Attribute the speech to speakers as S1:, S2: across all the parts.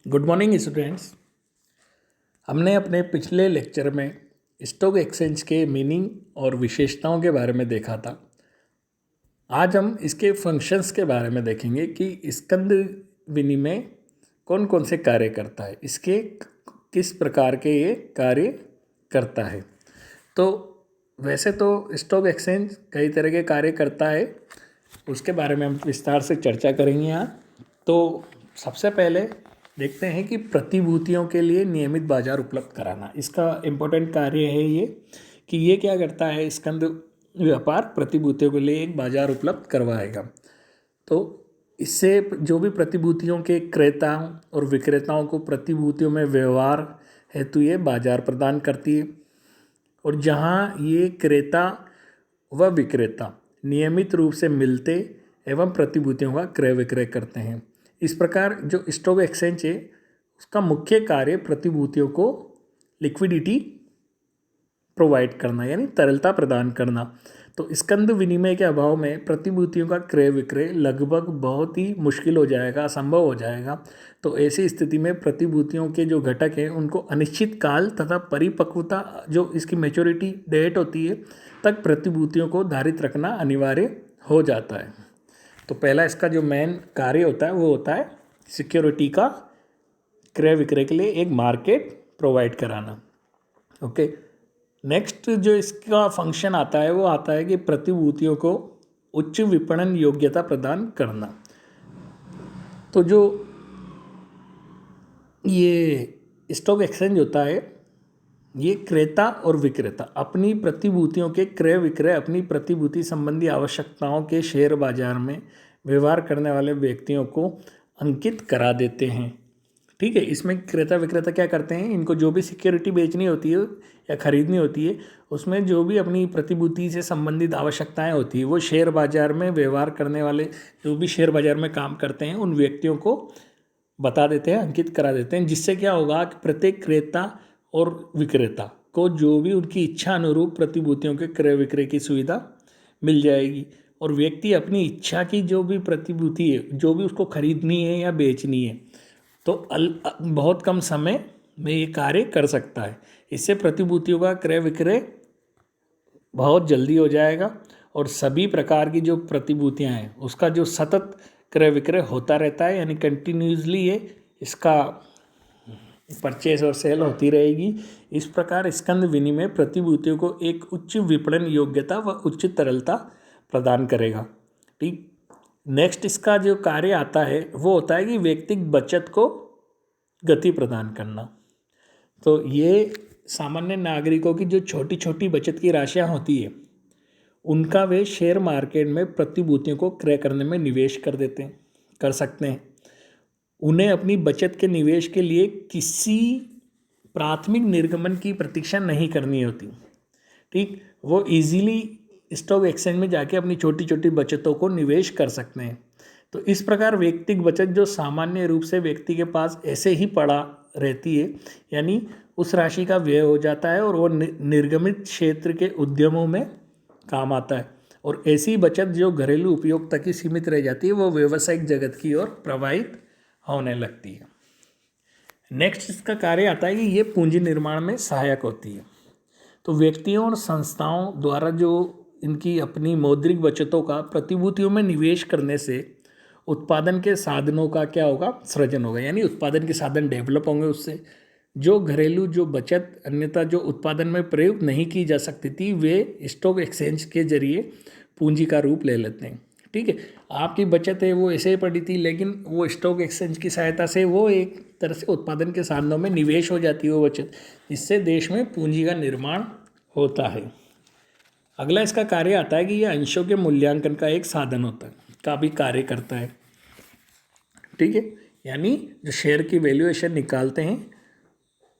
S1: Good morning students. हमने अपने पिछले लेक्चर में स्टॉक एक्सचेंज के मीनिंग और विशेषताओं के बारे में देखा था। आज हम इसके फंक्शंस के बारे में देखेंगे कि स्कंद विनिमय कौन कौन से कार्य करता है, इसके किस प्रकार के ये कार्य करता है। तो वैसे तो स्टॉक एक्सचेंज कई तरह के कार्य करता है, उसके बारे में हम विस्तार से चर्चा करेंगे यहाँ। तो सबसे पहले देखते हैं कि प्रतिभूतियों के लिए नियमित बाजार उपलब्ध कराना, इसका इम्पोर्टेंट कार्य है ये कि ये क्या करता है, स्कंद व्यापार प्रतिभूतियों के लिए एक बाजार उपलब्ध करवाएगा। तो इससे जो भी प्रतिभूतियों के क्रेताओं और विक्रेताओं को प्रतिभूतियों में व्यवहार हेतु ये बाजार प्रदान करती है, और जहाँ ये क्रेता व विक्रेता नियमित रूप से मिलते एवं प्रतिभूतियों का क्रय विक्रय करते हैं। इस प्रकार जो स्टॉक एक्सचेंज है उसका मुख्य कार्य प्रतिभूतियों को लिक्विडिटी प्रोवाइड करना, यानी तरलता प्रदान करना। तो स्कंद विनिमय के अभाव में प्रतिभूतियों का क्रय विक्रय लगभग बहुत ही मुश्किल हो जाएगा, असंभव हो जाएगा। तो ऐसी स्थिति में प्रतिभूतियों के जो घटक हैं उनको अनिश्चित काल तथा परिपक्वता, जो इसकी मैच्योरिटी डेट होती है, तक प्रतिभूतियों को धारित रखना अनिवार्य हो जाता है। तो पहला इसका जो मेन कार्य होता है वो होता है सिक्योरिटी का क्रय विक्रय के लिए एक मार्केट प्रोवाइड कराना। ओके, नेक्स्ट जो इसका फंक्शन आता है वो आता है कि प्रतिभूतियों को उच्च विपणन योग्यता प्रदान करना। तो जो ये स्टॉक एक्सचेंज होता है, ये क्रेता और विक्रेता अपनी प्रतिभूतियों के क्रय विक्रय अपनी प्रतिभूति संबंधी आवश्यकताओं के शेयर बाजार में व्यवहार करने वाले व्यक्तियों को अंकित करा देते हैं। ठीक है, इसमें क्रेता विक्रेता क्या करते हैं, इनको जो भी सिक्योरिटी बेचनी होती है या खरीदनी होती है, उसमें जो भी अपनी प्रतिभूति से संबंधित आवश्यकताएं होती है वो शेयर बाजार में व्यवहार करने वाले, जो भी शेयर बाजार में काम करते हैं, उन व्यक्तियों को बता देते हैं, अंकित करा देते हैं। जिससे क्या होगा कि प्रत्येक क्रेता और विक्रेता को जो भी उनकी इच्छा अनुरूप प्रतिभूतियों के क्रय विक्रय की सुविधा मिल जाएगी, और व्यक्ति अपनी इच्छा की जो भी प्रतिभूति है, जो भी उसको खरीदनी है या बेचनी है, तो बहुत कम समय में ये कार्य कर सकता है। इससे प्रतिभूतियों का क्रय विक्रय बहुत जल्दी हो जाएगा, और सभी प्रकार की जो प्रतिभूतियां हैं उसका जो सतत क्रय विक्रय होता रहता है, यानी कंटिन्यूसली ये इसका परचेस और सेल होती रहेगी। इस प्रकार स्कंद विनिमय प्रतिभूतियों को एक उच्च विपणन योग्यता व उच्च तरलता प्रदान करेगा। ठीक, नेक्स्ट इसका जो कार्य आता है वो होता है कि व्यक्तिगत बचत को गति प्रदान करना। तो ये सामान्य नागरिकों की जो छोटी छोटी बचत की राशियां होती है उनका वे शेयर मार्केट में प्रतिभूतियों को क्रय करने में निवेश कर सकते हैं। उन्हें अपनी बचत के निवेश के लिए किसी प्राथमिक निर्गमन की प्रतीक्षा नहीं करनी होती। ठीक, वो इजीली स्टॉक एक्सचेंज में जाके अपनी छोटी छोटी बचतों को निवेश कर सकते हैं। तो इस प्रकार व्यक्तिगत बचत जो सामान्य रूप से व्यक्ति के पास ऐसे ही पड़ा रहती है, यानी उस राशि का व्यय हो जाता है और वो निर्गमित क्षेत्र के उद्यमों में काम आता है, और ऐसी बचत जो घरेलू उपयोग तक ही सीमित रह जाती है वो व्यावसायिक जगत की ओर प्रवाहित होने लगती है। नेक्स्ट इसका कार्य आता है कि ये पूंजी निर्माण में सहायक होती है। तो व्यक्तियों और संस्थाओं द्वारा जो इनकी अपनी मौद्रिक बचतों का प्रतिभूतियों में निवेश करने से उत्पादन के साधनों का क्या होगा, सृजन होगा, यानी उत्पादन के साधन डेवलप होंगे। उससे जो घरेलू जो बचत अन्यथा जो उत्पादन में प्रयुक्त नहीं की जा सकती थी, वे स्टॉक एक्सचेंज के जरिए पूंजी का रूप ले लेते हैं। ठीक है, आपकी बचत है वो ऐसे ही पड़ी थी, लेकिन वो स्टॉक एक्सचेंज की सहायता से वो एक तरह से उत्पादन के साधनों में निवेश हो जाती है वो बचत, जिससे देश में पूंजी का निर्माण होता है। अगला इसका कार्य आता है कि यह अंशों के मूल्यांकन का एक साधन होता है, का भी कार्य करता है। ठीक है, यानी जो शेयर की वैल्यूएशन निकालते हैं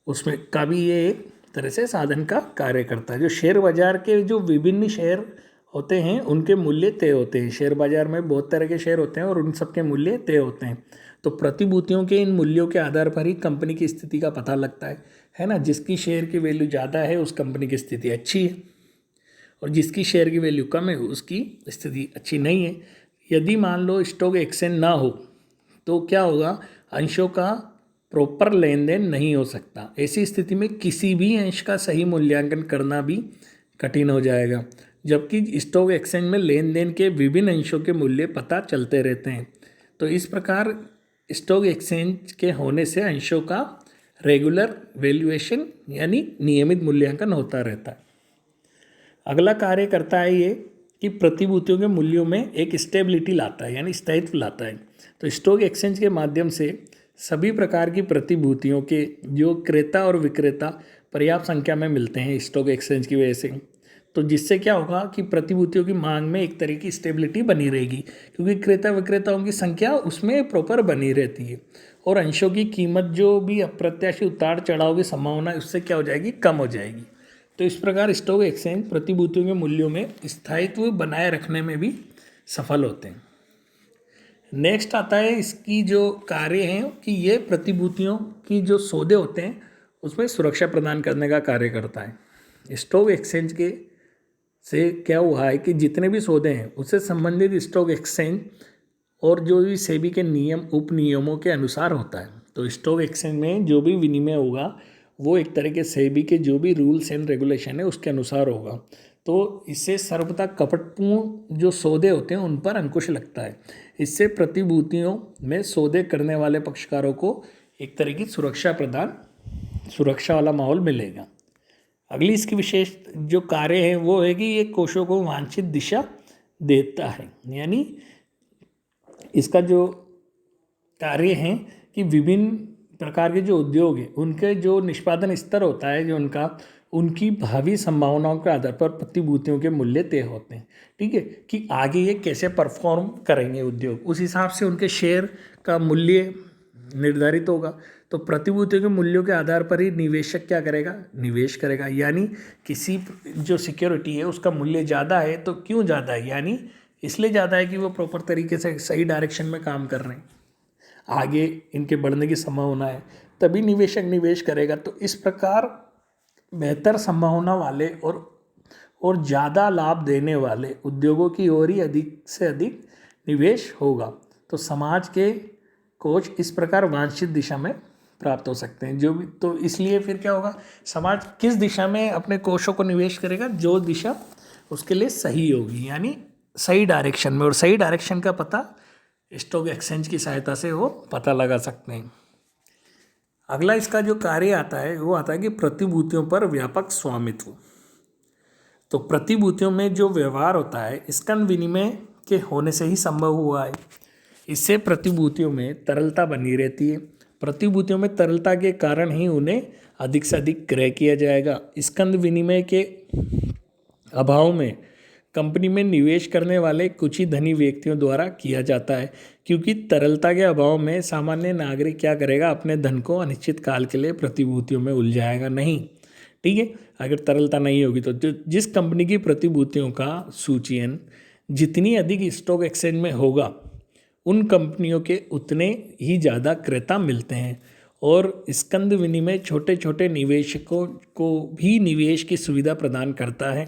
S1: उसमें का भी ये एक तरह से साधन का कार्य करता है। जो शेयर बाजार के जो विभिन्न शेयर होते हैं उनके मूल्य तय होते हैं। शेयर बाजार में बहुत तरह के शेयर होते हैं और उन सबके मूल्य तय होते हैं। तो प्रतिभूतियों के इन मूल्यों के आधार पर ही कंपनी की स्थिति का पता लगता है ना। जिसकी शेयर की वैल्यू ज़्यादा है उस कंपनी की स्थिति अच्छी है, और जिसकी शेयर की वैल्यू कम है उसकी स्थिति अच्छी नहीं है। यदि मान लो स्टॉक एक्सचेंज ना हो तो क्या होगा, अंशों का प्रॉपर लेन देन नहीं हो सकता। ऐसी स्थिति में किसी भी अंश का सही मूल्यांकन करना भी कठिन हो जाएगा, जबकि स्टॉक एक्सचेंज में लेन देन के विभिन्न अंशों के मूल्य पता चलते रहते हैं। तो इस प्रकार स्टॉक एक्सचेंज के होने से अंशों का रेगुलर वैल्यूएशन यानी नियमित मूल्यांकन होता रहता है। अगला कार्य करता है ये कि प्रतिभूतियों के मूल्यों में एक स्टेबिलिटी लाता है यानी स्थायित्व लाता है। तो स्टॉक एक्सचेंज के माध्यम से सभी प्रकार की प्रतिभूतियों के जो क्रेता और विक्रेता पर्याप्त संख्या में मिलते हैं स्टॉक एक्सचेंज की वजह से, तो जिससे क्या होगा कि प्रतिभूतियों की मांग में एक तरह की स्टेबिलिटी बनी रहेगी, क्योंकि क्रेता विक्रेताओं की संख्या उसमें प्रॉपर बनी रहती है और अंशों की कीमत जो भी अप्रत्याशित उतार चढ़ाव की संभावना है उससे क्या हो जाएगी, कम हो जाएगी। तो इस प्रकार स्टॉक एक्सचेंज प्रतिभूतियों के मूल्यों में स्थायित्व बनाए रखने में भी सफल होते हैं। नेक्स्ट आता है इसकी जो कार्य हैं कि ये प्रतिभूतियों की जो सौदे होते हैं उसमें सुरक्षा प्रदान करने का कार्य करता है। स्टॉक एक्सचेंज के से क्या हुआ है कि जितने भी सौदे हैं उससे संबंधित स्टॉक एक्सचेंज और जो भी सेबी के नियम उप नियमों के अनुसार होता है। तो स्टॉक एक्सचेंज में जो भी विनिमय होगा वो एक तरह के सेबी के जो भी रूल्स एंड रेगुलेशन है उसके अनुसार होगा। तो इससे सर्वथा कपटपूर्ण जो सौदे होते हैं उन पर अंकुश लगता है। इससे प्रतिभूतियों में सौदे करने वाले पक्षकारों को एक तरह की सुरक्षा वाला माहौल मिलेगा। अगली इसकी विशेष जो कार्य है वो है कि ये कोषों को वांछित दिशा देता है, यानी इसका जो कार्य है कि विभिन्न प्रकार के जो उद्योग हैं उनके जो निष्पादन स्तर होता है जो उनकी भावी संभावनाओं के आधार पर प्रतिभूतियों के मूल्य तय होते हैं। ठीक है, कि आगे ये कैसे परफॉर्म करेंगे उद्योग, उस हिसाब से उनके शेयर का मूल्य निर्धारित होगा। तो प्रतिभूतियों के मूल्यों के आधार पर ही निवेशक क्या करेगा, निवेश करेगा। यानी किसी जो सिक्योरिटी है उसका मूल्य ज़्यादा है तो क्यों ज़्यादा है, यानी इसलिए ज़्यादा है कि वो प्रॉपर तरीके से सही डायरेक्शन में काम कर रहे हैं, आगे इनके बढ़ने की संभावना है, तभी निवेशक निवेश करेगा। तो इस प्रकार बेहतर संभावना वाले और ज़्यादा लाभ देने वाले उद्योगों की ओर ही अधिक से अधिक निवेश होगा। तो समाज के कोष इस प्रकार वांछित दिशा में प्राप्त हो सकते हैं। जो भी तो इसलिए फिर क्या होगा, समाज किस दिशा में अपने कोषों को निवेश करेगा, जो दिशा उसके लिए सही होगी, यानी सही डायरेक्शन में। और सही डायरेक्शन का पता स्टॉक एक्सचेंज की सहायता से वो पता लगा सकते हैं। अगला इसका जो कार्य आता है वो आता है कि प्रतिभूतियों पर व्यापक स्वामित्व। तो प्रतिभूतियों में जो व्यवहार होता है स्कंद विनिमय के होने से ही संभव हुआ है। इससे प्रतिभूतियों में तरलता बनी रहती है। प्रतिभूतियों में तरलता के कारण ही उन्हें अधिक से अधिक क्रय किया जाएगा। स्कंद विनिमय के अभाव में कंपनी में निवेश करने वाले कुछ ही धनी व्यक्तियों द्वारा किया जाता है, क्योंकि तरलता के अभाव में सामान्य नागरिक क्या करेगा, अपने धन को अनिश्चित काल के लिए प्रतिभूतियों में उलझाएगा नहीं। ठीक है, अगर तरलता नहीं होगी तो जिस कंपनी की प्रतिभूतियों का सूचीयन जितनी अधिक स्टॉक एक्सचेंज में होगा उन कंपनियों के उतने ही ज़्यादा क्रेता मिलते हैं। और स्कंद विनिमय छोटे छोटे निवेशकों को भी निवेश की सुविधा प्रदान करता है।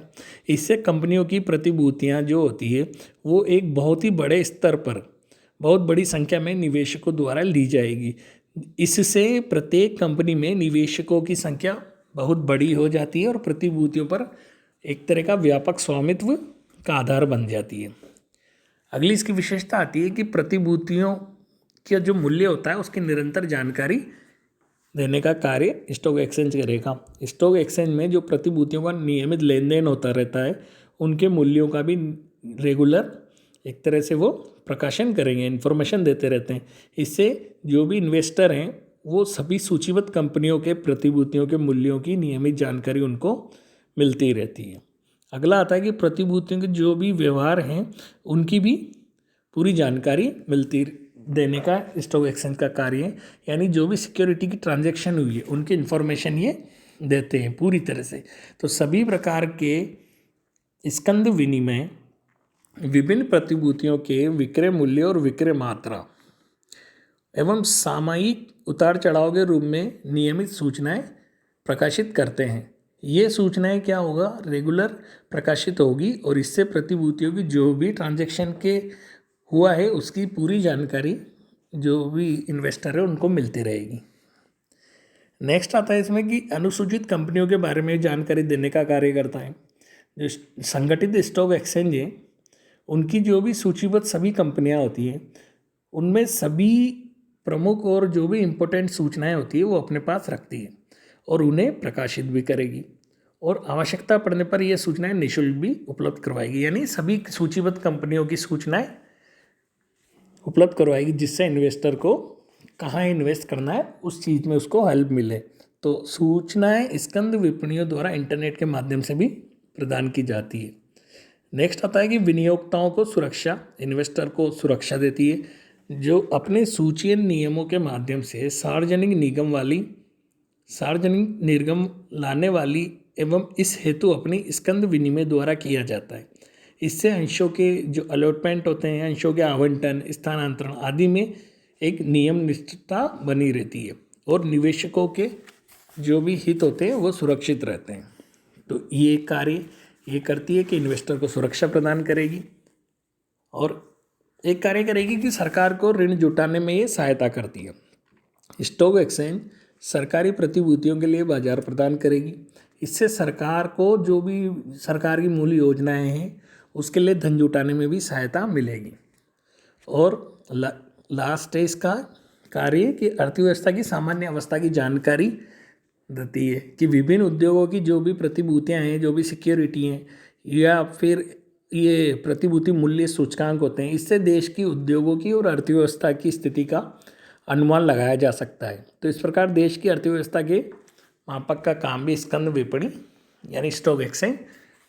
S1: इससे कंपनियों की प्रतिभूतियां जो होती है वो एक बहुत ही बड़े स्तर पर बहुत बड़ी संख्या में निवेशकों द्वारा ली जाएगी। इससे प्रत्येक कंपनी में निवेशकों की संख्या बहुत बड़ी हो जाती है और प्रतिभूतियों पर एक तरह का व्यापक स्वामित्व का आधार बन जाती है। अगली इसकी विशेषता आती है कि प्रतिभूतियों का जो मूल्य होता है उसकी निरंतर जानकारी देने का कार्य स्टॉक एक्सचेंज करेगा। स्टॉक एक्सचेंज में जो प्रतिभूतियों का नियमित लेन देन होता रहता है उनके मूल्यों का भी रेगुलर एक तरह से वो प्रकाशन करेंगे, इन्फॉर्मेशन देते रहते हैं। इससे जो भी इन्वेस्टर हैं वो सभी सूचीबद्ध कंपनियों के प्रतिभूतियों के मूल्यों की नियमित जानकारी उनको मिलती रहती है। अगला आता है कि प्रतिभूतियों के जो भी व्यवहार हैं उनकी भी पूरी जानकारी मिलती देने का स्टॉक एक्सचेंज का कार्य है। यानी जो भी सिक्योरिटी की ट्रांजैक्शन हुई है उनकी इन्फॉर्मेशन ये देते हैं पूरी तरह से। तो सभी प्रकार के स्कंद विनिमय विभिन्न प्रतिभूतियों के विक्रय मूल्य और विक्रय मात्रा एवं सामयिक उतार चढ़ाव के रूप में नियमित सूचनाएं प्रकाशित करते हैं। ये सूचनाएं क्या होगा, रेगुलर प्रकाशित होगी और इससे प्रतिभूतियों की जो भी ट्रांजैक्शन के हुआ है उसकी पूरी जानकारी जो भी इन्वेस्टर है उनको मिलती रहेगी। नेक्स्ट आता है इसमें कि अनुसूचित कंपनियों के बारे में जानकारी देने का कार्य करता है। जो संगठित स्टॉक एक्सचेंज है, उनकी जो भी सूचीबद्ध सभी कंपनियां होती हैं, उनमें सभी प्रमुख और जो भी इम्पोर्टेंट सूचनाएं होती है वो अपने पास रखती है और उन्हें प्रकाशित भी करेगी, और आवश्यकता पड़ने पर यह सूचनाएं निःशुल्क भी उपलब्ध करवाएगी। यानी सभी सूचीबद्ध कंपनियों की सूचनाएं उपलब्ध करवाएगी, जिससे इन्वेस्टर को कहाँ इन्वेस्ट करना है उस चीज़ में उसको हेल्प मिले। तो सूचनाएं स्कंद विपणियों द्वारा इंटरनेट के माध्यम से भी प्रदान की जाती है। नेक्स्ट आता है कि विनियोक्ताओं को सुरक्षा, इन्वेस्टर को सुरक्षा देती है जो अपने सूचीय नियमों के माध्यम से सार्वजनिक निर्गम लाने वाली एवं इस हेतु अपनी स्कंद विनिमय द्वारा किया जाता है। इससे अंशों के जो अलॉटमेंट होते हैं, अंशों के आवंटन, स्थानांतरण आदि में एक नियम निष्ठता बनी रहती है और निवेशकों के जो भी हित होते हैं वो सुरक्षित रहते हैं। तो ये कार्य ये करती है कि इन्वेस्टर को सुरक्षा प्रदान करेगी, और एक कार्य करेगी कि सरकार को ऋण जुटाने में ये सहायता करती है। स्टॉक एक्सचेंज सरकारी प्रतिभूतियों के लिए बाजार प्रदान करेगी। इससे सरकार को जो भी सरकार की मूल योजनाएं हैं उसके लिए धन जुटाने में भी सहायता मिलेगी। और लास्ट है इसका कार्य कि अर्थव्यवस्था की सामान्य अवस्था की जानकारी देती है कि विभिन्न उद्योगों की जो भी प्रतिभूतियां हैं, जो भी सिक्योरिटी हैं या फिर ये प्रतिभूति मूल्य सूचकांक होते हैं, इससे देश की उद्योगों की और अर्थव्यवस्था की स्थिति का अनुमान लगाया जा सकता है। तो इस प्रकार देश की अर्थव्यवस्था के मापक का काम भी स्कंद विपणि यानी स्टॉक एक्सचेंज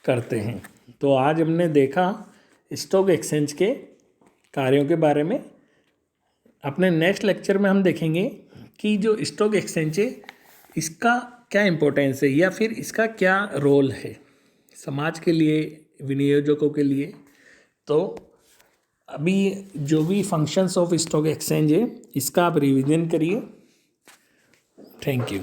S1: करते हैं। तो आज हमने देखा स्टॉक एक्सचेंज के कार्यों के बारे में। अपने नेक्स्ट लेक्चर में हम देखेंगे कि जो स्टॉक एक्सचेंज है इसका क्या इम्पोर्टेंस है या फिर इसका क्या रोल है समाज के लिए, विनियोजकों के लिए। तो अभी जो भी फंक्शंस ऑफ स्टॉक एक्सचेंज है इसका आप रिवीजन करिए। Thank you.